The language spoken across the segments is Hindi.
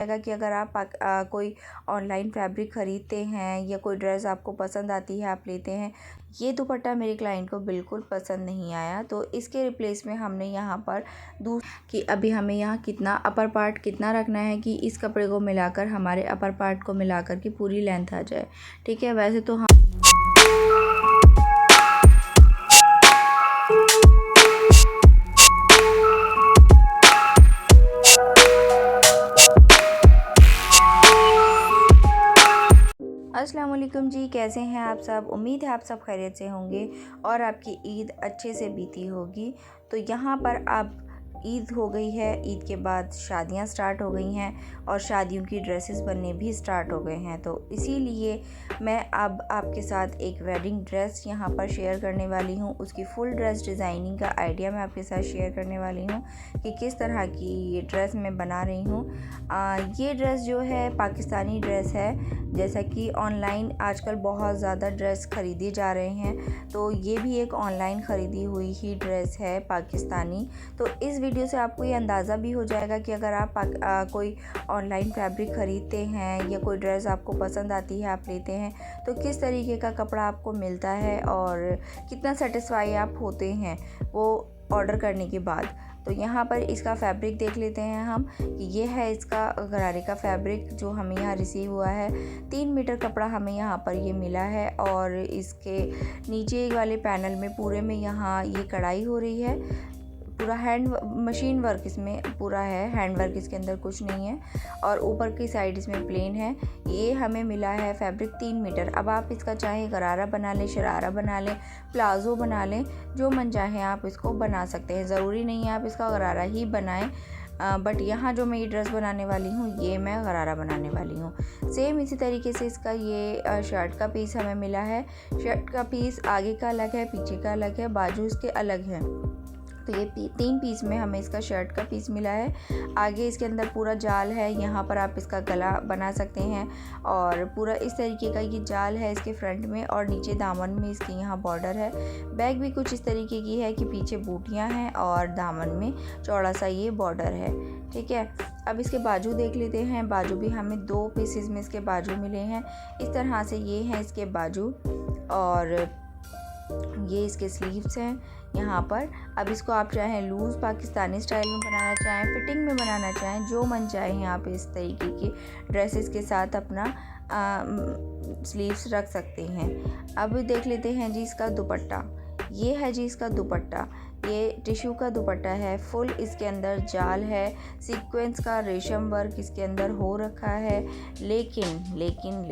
जाएगा कि अगर आप कोई ऑनलाइन फैब्रिक ख़रीदते हैं या कोई ड्रेस आपको पसंद आती है, आप लेते हैं, ये दुपट्टा मेरे क्लाइंट को बिल्कुल पसंद नहीं आया, तो इसके रिप्लेस में हमने यहाँ पर कि अभी हमें यहाँ कितना अपर पार्ट कितना रखना है कि इस कपड़े को मिलाकर हमारे अपर पार्ट को मिलाकर की पूरी लेंथ आ जाए। ठीक है, वैसे तो हम अस्सलाम वालेकुम जी, कैसे हैं आप सब। उम्मीद है आप सब खैरियत से होंगे और आपकी ईद अच्छे से बीती होगी। तो यहाँ पर अब ईद हो गई है, ईद के बाद शादियाँ स्टार्ट हो गई हैं और शादियों की ड्रेसेस बनने भी स्टार्ट हो गए हैं। तो इसीलिए मैं अब आपके साथ एक वेडिंग ड्रेस यहाँ पर शेयर करने वाली हूँ। उसकी फुल ड्रेस डिज़ाइनिंग का आइडिया मैं आपके साथ शेयर करने वाली हूँ कि किस तरह की ये ड्रेस मैं बना रही हूँ। ये ड्रेस जो है पाकिस्तानी ड्रेस है, जैसा कि ऑनलाइन आजकल बहुत ज़्यादा ड्रेस ख़रीदे जा रहे हैं, तो ये भी एक ऑनलाइन ख़रीदी हुई ही ड्रेस है पाकिस्तानी। तो इस वीडियो से आपको ये अंदाज़ा भी हो जाएगा कि अगर आप कोई ऑनलाइन फैब्रिक ख़रीदते हैं या कोई ड्रेस आपको पसंद आती है, आप लेते हैं, तो किस तरीके का कपड़ा आपको मिलता है और कितना सेटिस्फाई आप होते हैं वो ऑर्डर करने के बाद। तो यहाँ पर इसका फैब्रिक देख लेते हैं हम कि ये है इसका गरारे का फैब्रिक जो हमें यहाँ रिसीव हुआ है। 3 मीटर कपड़ा हमें यहाँ पर ये मिला है और इसके नीचे वाले पैनल में पूरे में यहाँ ये कढ़ाई हो रही है। पूरा मशीन वर्क इसमें पूरा है, हैंड वर्क इसके अंदर कुछ नहीं है और ऊपर की साइड इसमें प्लेन है। ये हमें मिला है फैब्रिक 3 मीटर। अब आप इसका चाहे गरारा बना लें, शरारा बना लें, प्लाज़ो बना लें, जो मन चाहे आप इसको बना सकते हैं। ज़रूरी नहीं है आप इसका गरारा ही बनाएं, बट यहाँ जो मैं ये ड्रेस बनाने वाली हूँ ये मैं गरारा बनाने वाली हूँ। सेम इसी तरीके से इसका ये शर्ट का पीस हमें मिला है। शर्ट का पीस आगे का अलग है, पीछे का अलग है, बाजू इसके अलग है। तो ये 3 पीस में हमें इसका शर्ट का पीस मिला है। आगे इसके अंदर पूरा जाल है, यहाँ पर आप इसका गला बना सकते हैं और पूरा इस तरीके का ये जाल है इसके फ्रंट में और नीचे दामन में इसकी यहाँ बॉर्डर है। बैक भी कुछ इस तरीके की है कि पीछे बूटियाँ हैं और दामन में चौड़ा सा ये बॉर्डर है। ठीक है, अब इसके बाजू देख लेते हैं। बाजू भी हमें 2 पीसेस में इसके बाजू मिले हैं। इस तरह से ये हैं इसके बाजू और ये इसके स्लीव्स हैं यहाँ पर। अब इसको आप चाहें लूज़ पाकिस्तानी स्टाइल में बनाना चाहें, फिटिंग में बनाना चाहें, जो मन चाहें आप इस तरीके की ड्रेसेस के साथ अपना स्लीव्स रख सकते हैं। अब देख लेते हैं जी इसका दुपट्टा। ये है जी इसका दुपट्टा। ये टिश्यू का दुपट्टा है, फुल इसके अंदर जाल है, सीक्वेंस का रेशम वर्क इसके अंदर हो रखा है। लेकिन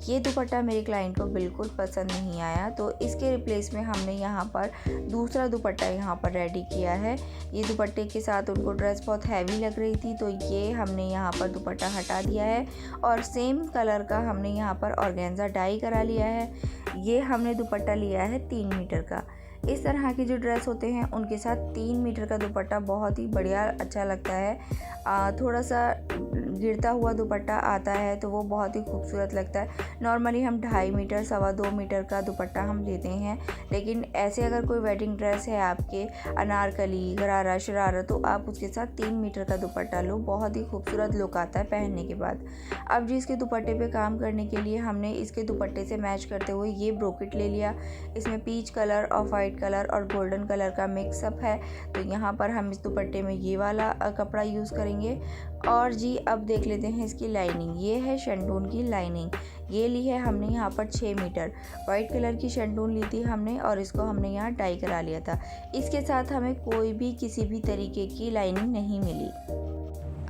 ये दुपट्टा मेरे क्लाइंट को बिल्कुल पसंद नहीं आया, तो इसके रिप्लेस में हमने यहाँ पर दूसरा दुपट्टा यहाँ पर रेडी किया है। ये दुपट्टे के साथ उनको ड्रेस बहुत हैवी लग रही थी, तो ये हमने यहाँ पर दुपट्टा हटा दिया है और सेम कलर का हमने यहाँ पर ऑर्गेन्जा डाई करा लिया है। ये हमने दुपट्टा लिया है 3 मीटर का। इस तरह के जो ड्रेस होते हैं उनके साथ 3 मीटर का दुपट्टा बहुत ही बढ़िया अच्छा लगता है। थोड़ा सा गिरता हुआ दुपट्टा आता है तो वो बहुत ही खूबसूरत लगता है। नॉर्मली हम 2.5 मीटर 2.25 मीटर का दुपट्टा हम लेते हैं, लेकिन ऐसे अगर कोई वेडिंग ड्रेस है आपके अनारकली, गरारा, शरारा, तो आप उसके साथ 3 मीटर का दुपट्टा लो, बहुत ही खूबसूरत लुक आता है पहनने के बाद। अब जी इसके दुपट्टे पे काम करने के लिए हमने इसके दुपट्टे से मैच करते हुए ये ब्रोकेट ले लिया। इसमें peach colour, off white colour और गोल्डन कलर का मिक्सअप है, तो यहाँ पर हम इस दुपट्टे में ये वाला कपड़ा यूज़ करेंगे। और जी अब देख लेते हैं इसकी लाइनिंग। ये है शंटून की लाइनिंग, ये ली है हमने यहाँ पर 6 मीटर। वाइट कलर की शंटून ली थी हमने और इसको हमने यहाँ डाई करा लिया था। इसके साथ हमें कोई भी किसी भी तरीके की लाइनिंग नहीं मिली।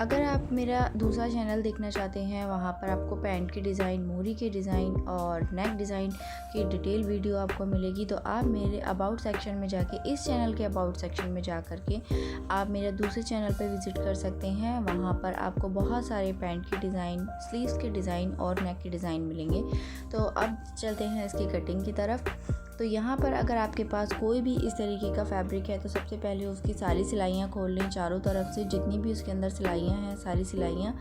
अगर आप मेरा दूसरा चैनल देखना चाहते हैं, वहाँ पर आपको पैंट की डिज़ाइन, मोरी के डिज़ाइन और नेक डिज़ाइन की डिटेल वीडियो आपको मिलेगी, तो आप मेरे अबाउट सेक्शन में जाके, इस चैनल के अबाउट सेक्शन में जा कर के आप मेरे दूसरे चैनल पर विज़िट कर सकते हैं। वहाँ पर आपको बहुत सारे पैंट की डिज़ाइन, स्लीव्स के डिज़ाइन और नेक के डिज़ाइन मिलेंगे। तो अब चलते हैं इसकी कटिंग की तरफ। तो यहाँ पर अगर आपके पास कोई भी इस तरीके का फैब्रिक है तो सबसे पहले उसकी सारी सिलाइयाँ खोल लें, चारों तरफ से जितनी भी उसके अंदर सिलाइयाँ हैं सारी सिलाइयाँ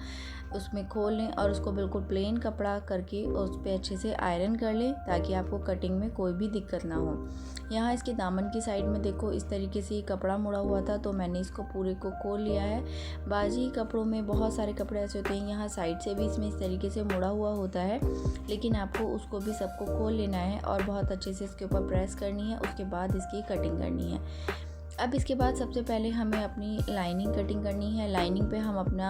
उसमें खोल लें और उसको बिल्कुल प्लेन कपड़ा करके उस पर अच्छे से आयरन कर लें ताकि आपको कटिंग में कोई भी दिक्कत ना हो। यहाँ इसके दामन की साइड में देखो इस तरीके से कपड़ा मुड़ा हुआ था, तो मैंने इसको पूरे को खोल लिया है। बाजी कपड़ों में बहुत सारे कपड़े ऐसे होते हैं, यहाँ साइड से भी इसमें इस तरीके से मुड़ा हुआ होता है, लेकिन आपको उसको भी सबको खोल लेना है और बहुत अच्छे से इसके ऊपर प्रेस करनी है। उसके बाद इसकी कटिंग करनी है। अब इसके बाद सबसे पहले हमें अपनी लाइनिंग कटिंग करनी है। लाइनिंग पे हम अपना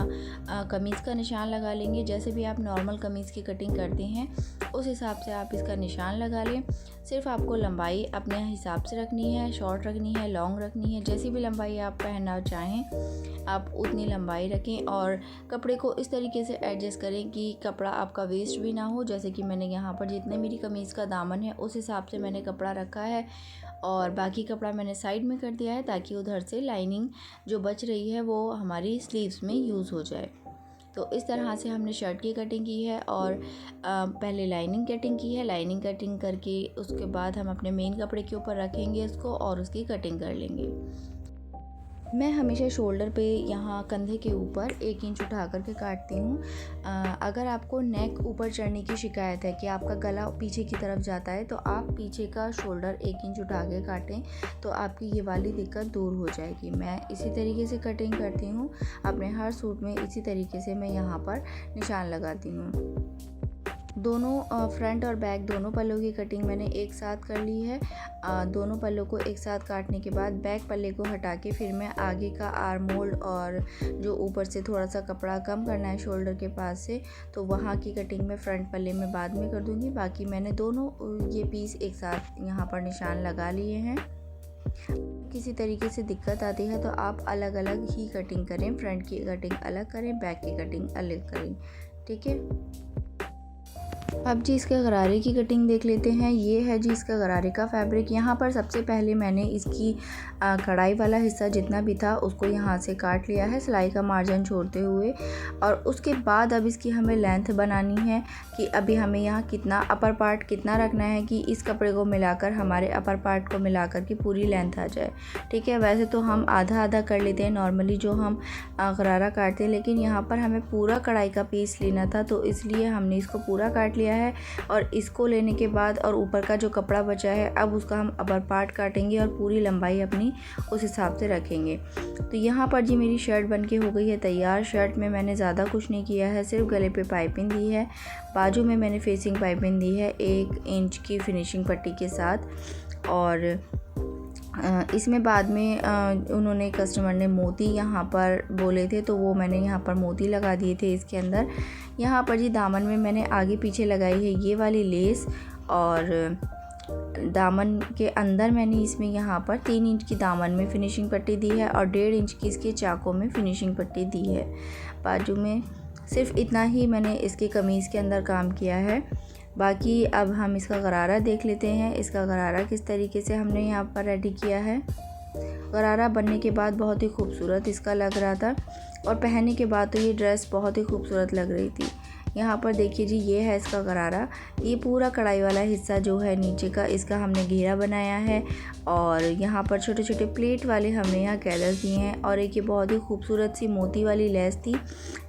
कमीज़ का निशान लगा लेंगे। जैसे भी आप नॉर्मल कमीज़ की कटिंग करते हैं उस हिसाब से आप इसका निशान लगा लें। सिर्फ आपको लंबाई अपने हिसाब से रखनी है, शॉर्ट रखनी है, लॉन्ग रखनी है, जैसी भी लंबाई आप पहनना चाहें आप उतनी लंबाई रखें और कपड़े को इस तरीके से एडजस्ट करें कि कपड़ा आपका वेस्ट भी ना हो। जैसे कि मैंने यहाँ पर जितने मेरी कमीज़ का दामन है उस हिसाब से मैंने कपड़ा रखा है और बाकी कपड़ा मैंने साइड में कर दिया है ताकि उधर से लाइनिंग जो बच रही है वो हमारी स्लीव्स में यूज़ हो जाए। तो इस तरह से हमने शर्ट की कटिंग की है और पहले लाइनिंग कटिंग की है। लाइनिंग कटिंग करके उसके बाद हम अपने मेन कपड़े के ऊपर रखेंगे इसको और उसकी कटिंग कर लेंगे। मैं हमेशा शोल्डर पे यहाँ कंधे के ऊपर 1 इंच उठा करके काटती हूँ। अगर आपको नेक ऊपर चढ़ने की शिकायत है कि आपका गला पीछे की तरफ जाता है तो आप पीछे का शोल्डर 1 इंच उठा के काटें तो आपकी ये वाली दिक्कत दूर हो जाएगी। मैं इसी तरीके से कटिंग करती हूँ अपने हर सूट में, इसी तरीके से मैं यहाँ पर निशान लगाती हूँ। दोनों फ्रंट और बैक दोनों पल्लों की कटिंग मैंने एक साथ कर ली है। दोनों पल्लों को एक साथ काटने के बाद बैक पल्ले को हटा के फिर मैं आगे का आर्म होल्ड और जो ऊपर से थोड़ा सा कपड़ा कम करना है शोल्डर के पास से, तो वहाँ की कटिंग मैं फ्रंट पल्ले में बाद में कर दूँगी। बाकी मैंने दोनों ये पीस एक साथ यहाँ पर निशान लगा लिए हैं। किसी तरीके से दिक्कत आती है तो आप अलग अलग ही कटिंग करें, फ्रंट की कटिंग अलग करें, बैक की कटिंग अलग करें, ठीक है। अब जी इसके गरारे की कटिंग देख लेते हैं। ये है जी इसका गरारे का फैब्रिक। यहाँ पर सबसे पहले मैंने इसकी कढ़ाई वाला हिस्सा जितना भी था उसको यहाँ से काट लिया है सिलाई का मार्जिन छोड़ते हुए, और उसके बाद अब इसकी हमें लेंथ बनानी है कि अभी हमें यहाँ कितना अपर पार्ट कितना रखना है कि इस कपड़े को मिलाकर हमारे अपर पार्ट को मिलाकर की पूरी लेंथ आ जाए, ठीक है। वैसे तो हम आधा आधा कर लेते हैं नॉर्मली जो हम गरारा काटते हैं, लेकिन यहाँ पर हमें पूरा कढ़ाई का पीस लेना था तो इसलिए हमने इसको पूरा काट लिया है। और इसको लेने के बाद और ऊपर का जो कपड़ा बचा है अब उसका हम अपर पार्ट काटेंगे और पूरी लंबाई अपनी उस हिसाब से रखेंगे। तो यहाँ पर जी मेरी शर्ट बनके हो गई है तैयार। शर्ट में मैंने ज़्यादा कुछ नहीं किया है, सिर्फ गले पे पाइपिंग दी है, बाजू में मैंने फेसिंग पाइपिंग दी है 1 इंच की फिनिशिंग पट्टी के साथ। और इसमें बाद में उन्होंने कस्टमर ने मोती यहाँ पर बोले थे तो वो मैंने यहाँ पर मोती लगा दिए थे इसके अंदर। यहाँ पर जी दामन में मैंने आगे पीछे लगाई है ये वाली लेस, और दामन के अंदर मैंने इसमें यहाँ पर 3 इंच की दामन में फिनिशिंग पट्टी दी है और 1.5 इंच की इसके चाकों में फिनिशिंग पट्टी दी है बाजू में। सिर्फ इतना ही मैंने इसकी कमीज़ के अंदर काम किया है। बाकी अब हम इसका गरारा देख लेते हैं। इसका गरारा किस तरीके से हमने यहाँ पर रेडी किया है। गरारा बनने के बाद बहुत ही खूबसूरत इसका लग रहा था और पहनने के बाद तो ये ड्रेस बहुत ही खूबसूरत लग रही थी। यहाँ पर देखिए जी ये है इसका गरारा। ये पूरा कढ़ाई वाला हिस्सा जो है नीचे का इसका हमने घेरा बनाया है और यहाँ पर छोटे छोटे प्लेट वाले हमने यहाँ कैलर्स दिए हैं। और एक ये बहुत ही खूबसूरत सी मोती वाली लेस थी,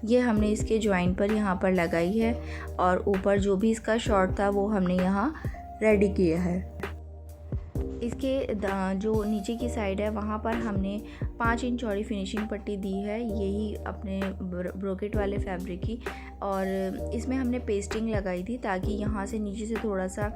ये हमने इसके जॉइंट पर यहाँ पर लगाई है और ऊपर जो भी इसका शॉर्ट था वो हमने यहाँ रेडी किया है। इसके जो नीचे की साइड है वहाँ पर हमने 5 इंच चौड़ी फिनिशिंग पट्टी दी है, यही अपने ब्रोकेट वाले फैब्रिक की। और इसमें हमने पेस्टिंग लगाई थी ताकि यहाँ से नीचे से थोड़ा सा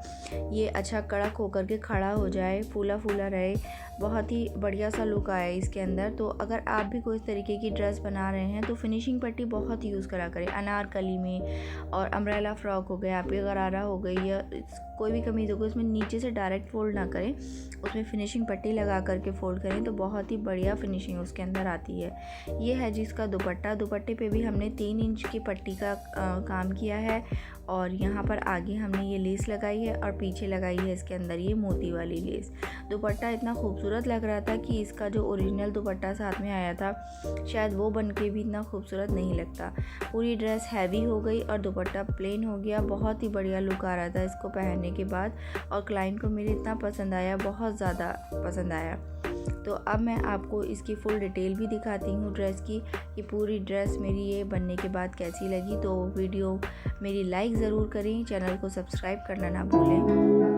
ये अच्छा कड़क होकर के खड़ा हो जाए, फूला फूला रहे, बहुत ही बढ़िया सा लुक आया इसके अंदर। तो अगर आप भी कोई इस तरीके की ड्रेस बना रहे हैं तो फिनिशिंग पट्टी बहुत यूज़ करा करें। अनारकली में और अम्ब्रेला फ्रॉक हो गया, आपके गरारा हो गई या कोई भी कमीज़ हो गई, उसमें नीचे से डायरेक्ट फोल्ड ना करें, उसमें फिनिशिंग पट्टी लगा करके फोल्ड करें तो बहुत ही बढ़िया फिनिशिंग उसके अंदर आती है। ये है जिसका दुपट्टा। दुपट्टे पे भी हमने 3 इंच की पट्टी का काम किया है और यहाँ पर आगे हमने ये लेस लगाई है और पीछे लगाई है इसके अंदर ये मोती वाली लेस। दुपट्टा इतना खूबसूरत लग रहा था कि इसका जो ओरिजिनल दुपट्टा साथ में आया था शायद वो बन के भी इतना खूबसूरत नहीं लगता। पूरी ड्रेस हैवी हो गई और दुपट्टा प्लेन हो गया, बहुत ही बढ़िया लुक आ रहा था इसको पहनने के बाद और क्लाइंट को मेरे इतना पसंद आया, बहुत ज़्यादा पसंद आया। तो अब मैं आपको इसकी फुल डिटेल भी दिखाती हूँ ड्रेस की, कि पूरी ड्रेस मेरी ये बनने के बाद कैसी लगी। तो वीडियो मेरी लाइक ज़रूर करें, चैनल को सब्सक्राइब करना ना भूलें।